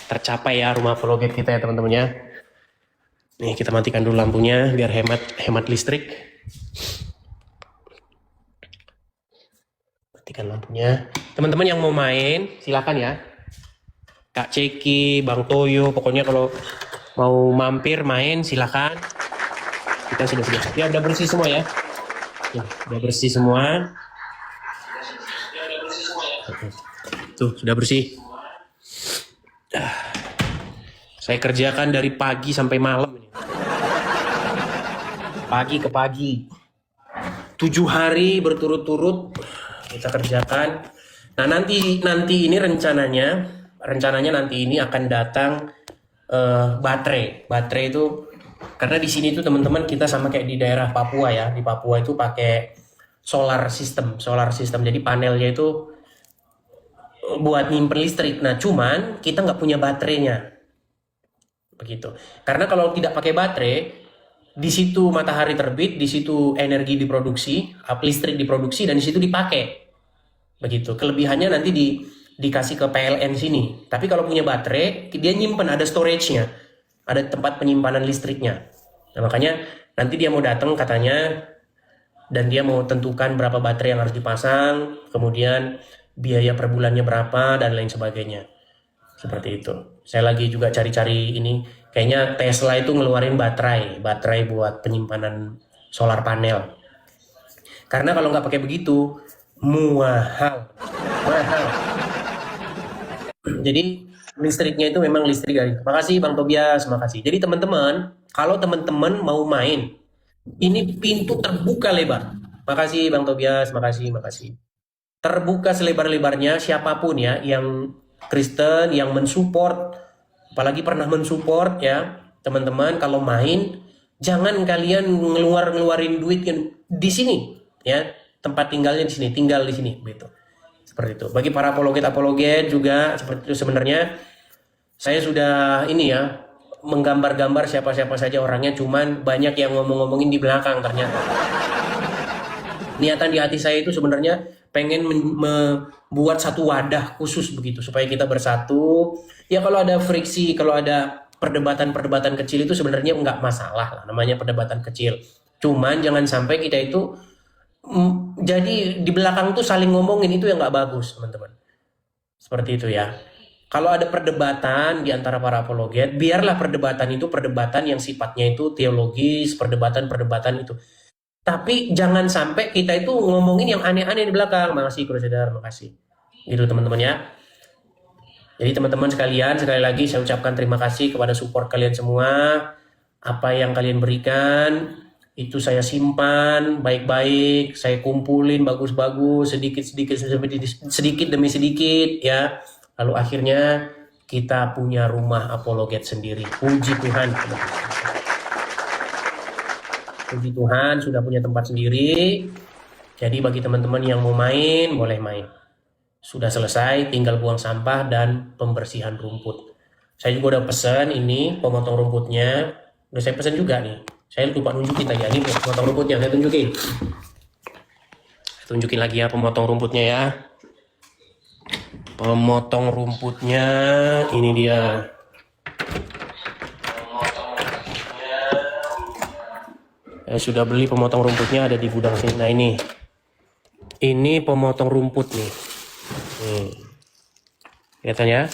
tercapai ya rumah apologet kita ya teman-teman ya. Nih kita matikan dulu lampunya biar hemat listrik. Matikan lampunya. Teman-teman yang mau main silakan ya. Kak Ceki, Bang Toyo, pokoknya kalau mau mampir main silakan. Kita sudah ya udah bersih semua ya. Ya, udah bersih semua. Tuh sudah bersih. Saya kerjakan dari pagi sampai malam ini. Pagi ke pagi. 7 hari berturut-turut kita kerjakan. Nah nanti ini rencananya nanti ini akan datang baterai itu karena di sini tuh teman-teman kita sama kayak di daerah Papua ya. Di Papua itu pakai solar system. Jadi panelnya itu buat nyimpen listrik. Nah cuman kita nggak punya baterainya. Begitu. Karena kalau tidak pakai baterai, di situ matahari terbit, di situ energi diproduksi, listrik diproduksi dan di situ dipakai. Begitu. Kelebihannya nanti dikasih ke PLN sini. Tapi kalau punya baterai, dia nyimpen ada storage-nya. Ada tempat penyimpanan listriknya. Nah, makanya nanti dia mau datang katanya dan dia mau tentukan berapa baterai yang harus dipasang, kemudian biaya per bulannya berapa dan lain sebagainya. Seperti itu. Saya lagi juga cari-cari ini. Kayaknya Tesla itu ngeluarin baterai buat penyimpanan solar panel. Karena kalau nggak pakai begitu, mahal. Jadi listriknya itu memang listrik dari. Makasih Bang Tobias, makasih. Jadi teman-teman, kalau teman-teman mau main, ini pintu terbuka lebar. Makasih Bang Tobias, makasih. Terbuka selebar-lebarnya siapapun ya yang Kristen yang mensupport, apalagi pernah mensupport ya teman-teman kalau main jangan kalian ngeluarin duit di sini ya, tempat tinggalnya di sini, tinggal di sini gitu. Seperti itu. Bagi para apologet juga seperti itu sebenarnya saya sudah ini ya menggambar-gambar siapa-siapa saja orangnya, cuman banyak yang ngomong-ngomongin di belakang ternyata. Niatan di hati saya itu sebenarnya pengen membuat satu wadah khusus begitu supaya kita bersatu. Ya kalau ada friksi, kalau ada perdebatan-perdebatan kecil itu sebenarnya nggak masalah lah, namanya perdebatan kecil. Cuman jangan sampai kita itu jadi di belakang tuh saling ngomongin, itu yang nggak bagus teman-teman. Seperti itu ya. Kalau ada perdebatan di antara para apologet, biarlah perdebatan itu perdebatan yang sifatnya itu teologis, perdebatan itu. Tapi jangan sampai kita itu ngomongin yang aneh-aneh di belakang. Makasih Crusader, makasih. Gitu teman-teman ya. Jadi teman-teman sekalian, sekali lagi saya ucapkan terima kasih kepada support kalian semua. Apa yang kalian berikan, itu saya simpan baik-baik, saya kumpulin bagus-bagus, sedikit demi sedikit ya. Lalu akhirnya kita punya rumah apologet sendiri. Puji Tuhan. Puji Tuhan sudah punya tempat sendiri. Jadi bagi teman-teman yang mau main, boleh main. Sudah selesai, tinggal buang sampah dan pembersihan rumput. Saya juga udah pesan ini pemotong rumputnya. Udah saya pesan juga nih. Saya lupa nunjukin tadi. Ini pemotong rumputnya, saya tunjukin. Saya tunjukin lagi ya pemotong rumputnya ya. Pemotong rumputnya, ini dia. Saya sudah beli pemotong rumputnya, ada di gudang sini. Nah ini pemotong rumput nih. Kelihatan ya?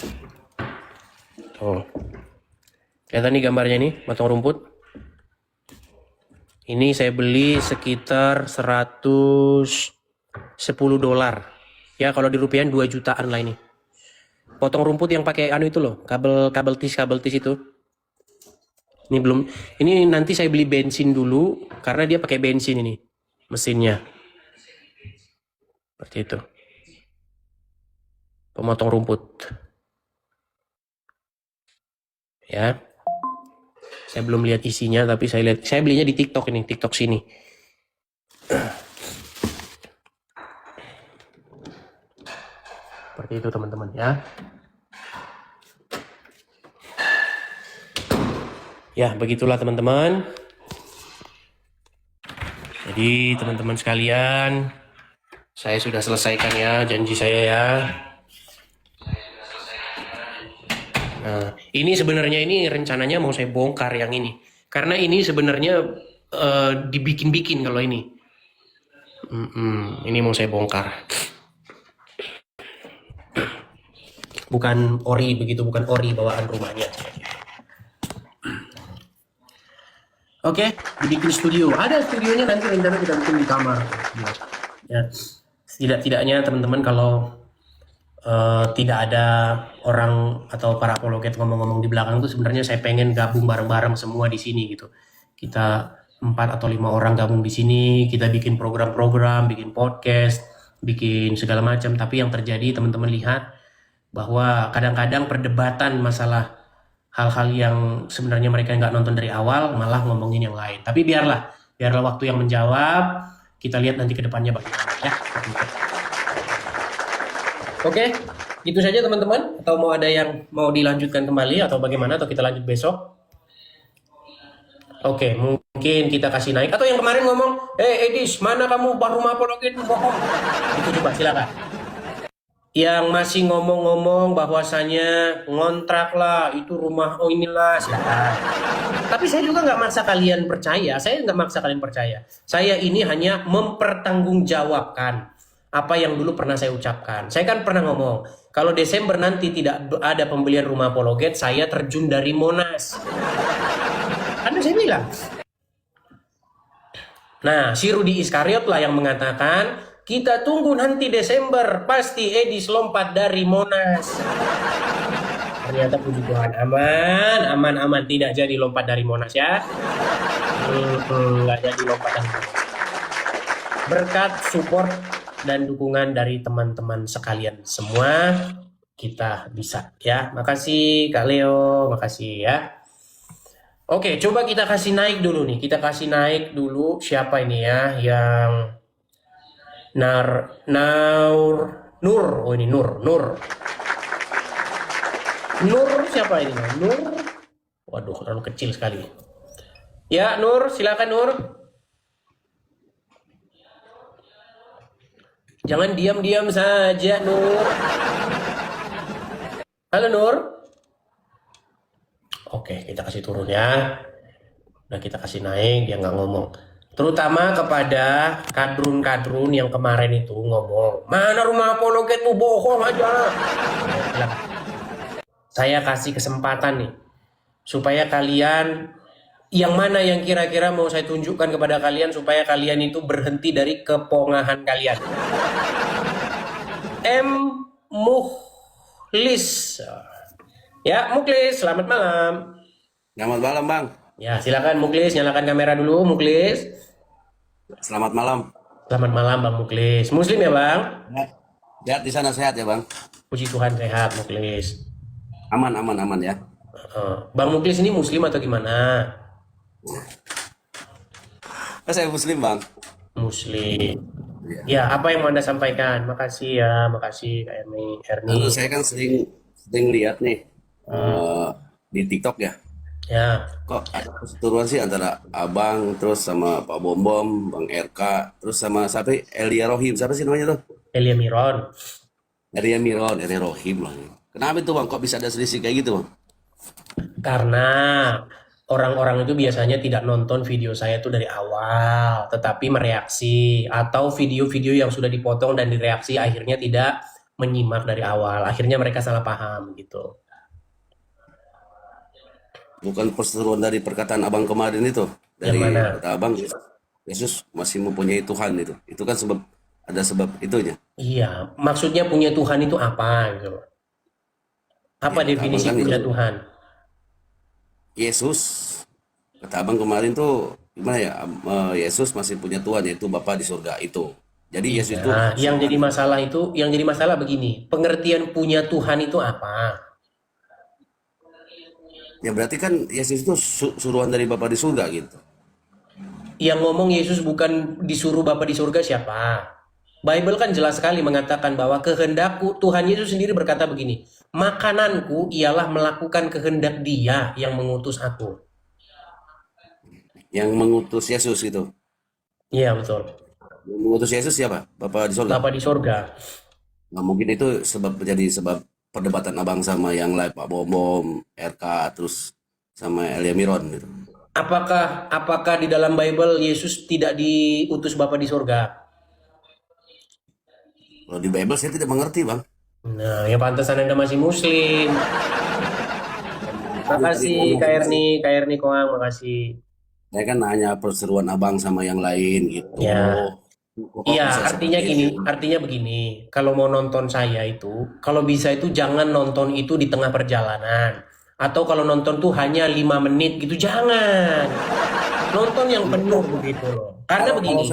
Tuh. Kelihatan nih gambarnya nih, potong rumput. Ini saya beli sekitar $110. Ya kalau di rupiah 2 jutaan lah ini. Potong rumput yang pakai itu loh, kabel tis itu. Ini nanti saya beli bensin dulu karena dia pakai bensin ini mesinnya. Seperti itu. Pemotong rumput. Ya. Saya belum lihat isinya, tapi saya belinya di TikTok ini, TikTok sini. Seperti itu teman-teman ya. Ya, begitulah teman-teman. Jadi teman-teman sekalian, saya sudah selesaikan ya janji saya ya. Nah, ini sebenarnya ini rencananya mau saya bongkar yang ini. Karena ini sebenarnya dibikin-bikin kalau ini. Ini mau saya bongkar. Bukan ori begitu, bukan ori bawaan rumahnya. Oke, dibikin studio. Ada studionya nanti rencana kita bikin di kamar. Ya, tidak-tidaknya teman-teman kalau tidak ada orang atau para apologet ngomong-ngomong di belakang tuh sebenarnya saya pengen gabung bareng-bareng semua di sini gitu. Kita 4 atau 5 orang gabung di sini, kita bikin program-program, bikin podcast, bikin segala macam. Tapi yang terjadi teman-teman lihat bahwa kadang-kadang perdebatan masalah hal-hal yang sebenarnya mereka nggak nonton dari awal malah ngomongin yang lain. Tapi biarlah waktu yang menjawab. Kita lihat nanti ke depannya bagaimana ya. Oke, itu saja teman-teman. Atau mau ada yang mau dilanjutkan kembali atau bagaimana, atau kita lanjut besok? Oke, mungkin kita kasih naik. Atau yang kemarin ngomong, Edis, mana kamu rumah apologet bohong? Itu coba silakan. Yang masih ngomong-ngomong bahwasanya ngontrak lah, itu rumah, oh inilah, silakan. Tapi saya juga nggak maksa kalian percaya. Saya nggak maksa kalian percaya. Saya ini hanya mempertanggungjawabkan apa yang dulu pernah saya ucapkan. Saya kan pernah ngomong, kalau Desember nanti tidak ada pembelian rumah apologet, saya terjun dari Monas. Kan saya bilang. Nah, si Rudi Iskariot lah yang mengatakan, kita tunggu nanti Desember, pasti Edis lompat dari Monas. Ternyata puji Tuhan, aman, tidak jadi lompat dari Monas ya. Nggak jadi lompat dari Monas. Berkat support dan dukungan dari teman-teman sekalian semua, kita bisa ya. Makasih Kak Leo, makasih ya. Oke, coba kita kasih naik dulu nih. Kita kasih naik dulu siapa ini ya yang Nur. Oh ini Nur. Nur siapa ini? Nur. Waduh, terlalu kecil sekali. Ya, Nur, silakan Nur. Jangan diam-diam saja, Nur. Halo, Nur. Oke, kita kasih turun ya. Udah kita kasih naik, dia nggak ngomong. Terutama kepada kadrun-kadrun yang kemarin itu ngomong, mana rumah apologetmu, bohong aja. Ya, saya kasih kesempatan nih, supaya kalian, yang mana yang kira-kira mau saya tunjukkan kepada kalian, supaya kalian itu berhenti dari kepongahan kalian. M. Mukhlis. Ya, Mukhlis, selamat malam. Selamat malam, Bang. Ya, silakan Mukhlis, nyalakan kamera dulu, Mukhlis. Selamat malam. Selamat malam, Bang Mukhlis. Muslim ya, Bang? Lihat di sana sehat ya, Bang. Puji Tuhan sehat, Mukhlis. Aman ya. Bang Mukhlis ini Muslim atau gimana? Saya Muslim, Bang. Muslim. Iya. Ya, apa yang mau Anda sampaikan? Makasih ya, makasih Kak Erni. Lalu saya kan sering lihat nih di TikTok ya. Ya, Kok ada perseteruan sih antara Abang terus sama Pak Bom, Bang RK, terus sama siapa? Elia Rohim. Siapa sih namanya tuh? Elia Miron. Elia Rohim lah. Kenapa itu, Bang? Kok bisa ada selisih kayak gitu, Bang? Karena orang-orang itu biasanya tidak nonton video saya itu dari awal, tetapi mereaksi, atau video-video yang sudah dipotong dan direaksi akhirnya tidak menyimak dari awal. Akhirnya mereka salah paham gitu. Bukan perseteruan dari perkataan Abang kemarin itu. Dari Yang mana? kata Abang, Yesus masih mempunyai Tuhan itu. Itu kan ada sebab itunya. Iya, maksudnya punya Tuhan itu apa gitu. Apa Ya, definisi Abang kan punya itu. Tuhan? Yesus, kata Abang kemarin tuh gimana ya? Yesus masih punya Tuhan, yaitu Bapa di surga itu. Jadi Yesus itu Nah, yang jadi masalah begini, pengertian punya Tuhan itu apa? Ya berarti kan Yesus itu suruhan dari Bapa di surga gitu. Yang ngomong Yesus bukan disuruh Bapa di surga siapa? Bible kan jelas sekali mengatakan bahwa kehendakku, Tuhan Yesus sendiri berkata begini, makananku ialah melakukan kehendak Dia yang mengutus aku. Yang mengutus Yesus itu. Iya betul. Yang mengutus Yesus siapa? Bapa di surga. Bapa di surga. Nah, mungkin itu menjadi sebab perdebatan abang sama yang lain, Pak Bom, RK, terus sama Elia Miron gitu. Apakah di dalam Bible Yesus tidak diutus Bapa di surga? Kalau di Bible saya tidak mengerti, Bang. Nah, ya pantasan Anda masih Muslim. Makasih Kak Erni Koang, makasih. Saya kan nanya perseruan abang sama yang lain gitu. Ya. Kok Iya, bisa artinya seperti gini, itu? artinya begini. Kalau mau nonton saya itu, kalau bisa itu jangan nonton itu di tengah perjalanan. Atau kalau nonton tuh hanya 5 menit gitu, jangan. Nonton yang penuh begitu loh. Karena begini,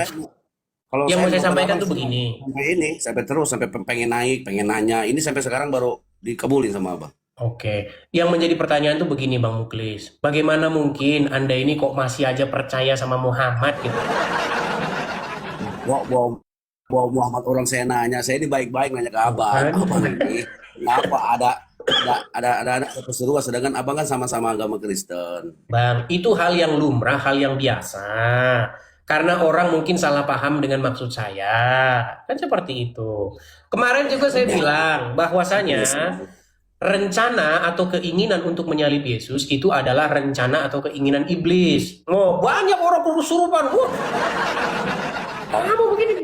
Kalau yang mau saya nonton sampaikan abang tuh begini. sampai ini, sampai terus, sampai pengen naik, pengen nanya. Ini sampai sekarang baru dikabulin sama abang. Oke, yang menjadi pertanyaan tuh begini Bang Muklis. Bagaimana mungkin Anda ini kok masih aja percaya sama Muhammad gitu? Wah, Muhammad orang saya nanya, saya ini baik-baik nanya ke abang. Kan? Abang ini, kenapa ada perseruan, sedangkan abang kan sama-sama agama Kristen. Bang, itu hal yang lumrah, hal yang biasa. Karena orang mungkin salah paham dengan maksud saya. Kan seperti itu. Kemarin juga saya bilang bahwasanya rencana atau keinginan untuk menyalib Yesus itu adalah rencana atau keinginan iblis. Oh, banyak orang kesurupan. Kamu begini.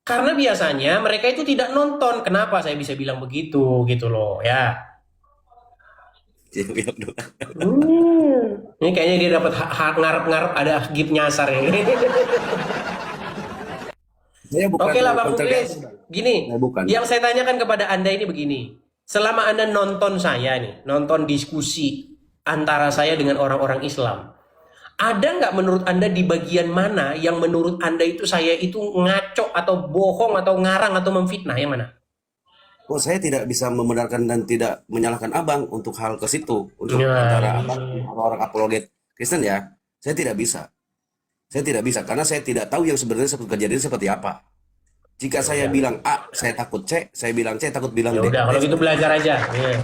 Karena biasanya mereka itu tidak nonton. Kenapa saya bisa bilang begitu gitu loh ya. Ini kayaknya dia dapat ngarep-ngarep ada gip nyasar ini. Oke lah Bang Muklis. Gini, Bukan. yang saya tanyakan kepada Anda ini begini. Selama Anda nonton saya nih, nonton diskusi antara saya dengan orang-orang Islam, ada nggak menurut Anda di bagian mana yang menurut Anda itu saya itu ngaco atau bohong atau ngarang atau memfitnah, yang mana? Oh, saya tidak bisa membenarkan dan tidak menyalahkan abang untuk hal ke situ, untuk Ya, antara abang orang apologet Kristen ya. Saya tidak bisa. Saya tidak bisa karena saya tidak tahu yang sebenarnya kejadian seperti apa. Jika saya bilang A, saya takut C, saya bilang C, takut bilang Ya D. udah, kalau gitu belajar aja. Ya.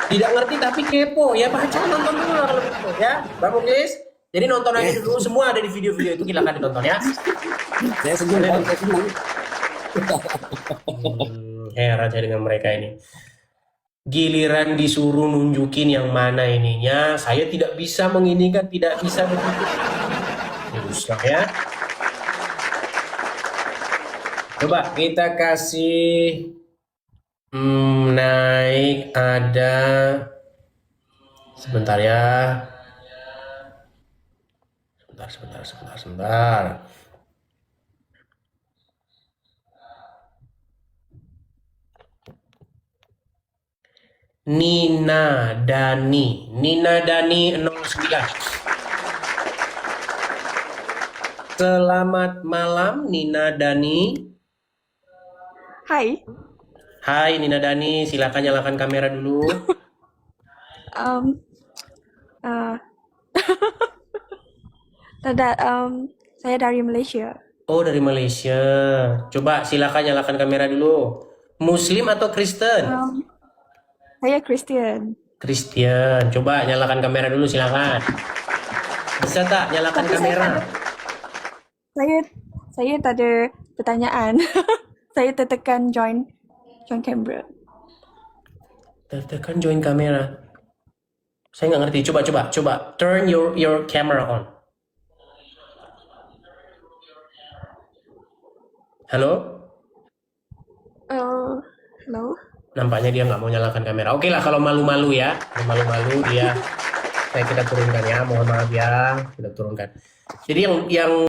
Tidak ngerti tapi kepo, ya baca nonton dulu lah kalau gitu, ya, Bang Muklis. Jadi nonton aja dulu, semua ada di video-video itu, silakan ditonton ya. Saya senang, saya senang. Heran saya dengan mereka ini. Giliran disuruh nunjukin yang mana ininya, saya tidak bisa menginikan, tidak bisa begitu. Susah ya. Coba kita kasih naik ada sebentar ya. Sebentar. Nina Dani 09. Selamat malam Nina Dani. Hai, Hai Nina Dani, silakan nyalakan kamera dulu. um, uh, saya dari Malaysia. Oh, dari Malaysia. Coba silakan nyalakan kamera dulu. Muslim atau Kristen? Saya Christian. Kristen. Coba nyalakan kamera dulu, silakan. Bisa tak nyalakan Tapi kamera? Saya tak ada pertanyaan. Saya tertekan join camera. Tekan join kamera. Saya nggak ngerti. Coba. Turn your camera on. Halo? Hello. Nampaknya dia nggak mau nyalakan kamera. Oke lah, kalau malu-malu ya. Kalau malu-malu dia. Kita turunkan ya. Mohon maaf ya. Kita turunkan. Jadi yang